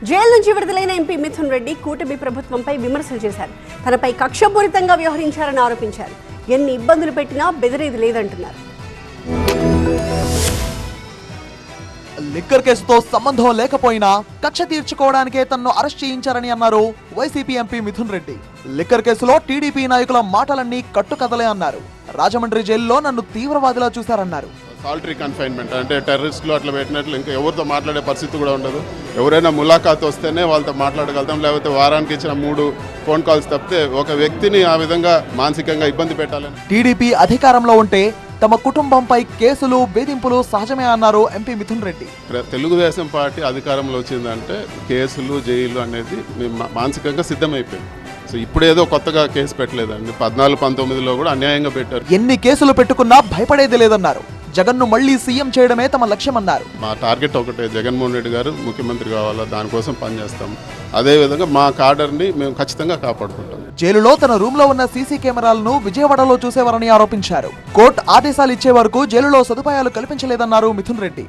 Jail నుంచి విడుదలైన MP Mithun Reddy కూటమి ప్రభుత్వంపై విమర్శలు చేశారు. తనపై కక్షపూరితంగా వ్యవహరించారని ఆరోపించారు. ఎన్ని ఇబ్బందులు పెట్టినా బెదిరేది లేదంటున్నారు. లిక్కర్ కేసుతో సంబంధం లేకపోయినా కక్ష తీర్చుకోవడానికే తనను అరెస్ట్ చేయించారని అన్నారు YCP MP Mithun Reddy. Liquor కేసులో టీడీపీ నాయకుల మాటలన్నీ కట్టుకథలే అన్నారు. రాజమండ్రి జైల్లో నన్ను తీవ్రవాదిలా చూశారన్నారు. సాలిటరీ కన్ఫైన్మెంట్ అంటే టెర్రరిస్టులు అట్లా పెట్టినట్లు ఇంకా ఎవరితో మాట్లాడే పరిస్థితి కూడా ఉండదు. ఎవరైనా ములాఖాత్ వస్తేనే వాళ్ళతో మాట్లాడగలుగుతాం, లేకపోతే వారానికి ఇచ్చిన 3 ఫోన్ కాల్స్ తప్పితే ఒక వ్యక్తిని ఆ విధంగా మానసికంగా ఇబ్బంది పెట్టాలని. టీడీపీ అధికారంలో ఉంటే తమ కుటుంబంపై కేసులు వేధింపులు సహజమే అన్నారు ఎంపీ మిథున్ రెడ్డి. తెలుగుదేశం పార్టీ అధికారంలో వచ్చిందంటే కేసులు జైలు అనేది మానసికంగా సిద్ధమైపోయింది. సో ఇప్పుడేదో కొత్తగా కేసు పెట్టలేదండి, 14-19లో కూడా అన్యాయంగా పెట్టారు. ఎన్ని కేసులు పెట్టుకున్నా భయపడేది లేదన్నారు. జగన్ను మళ్లీ సీఎం చేయడమే తమ లక్ష్యమన్నారు. మా టార్గెట్ ఒకటే, జగన్మోహన్ రెడ్డి గారు ముఖ్యమంత్రి కావాలా, దానికోసం పనిచేస్తాం. అదేవిధంగా మా కాడర్ని మేము ఖచ్చితంగా కాపాడుకుంటాం. జైలులో తన రూమ్ లో ఉన్న సీసీ కెమెరాలను విజయవాడలో చూసేవారని ఆరోపించారు. కోర్టు ఆదేశాలు ఇచ్చే వరకు జైలులో సదుపాయాలు కల్పించలేదన్నారు మిథున్ రెడ్డి.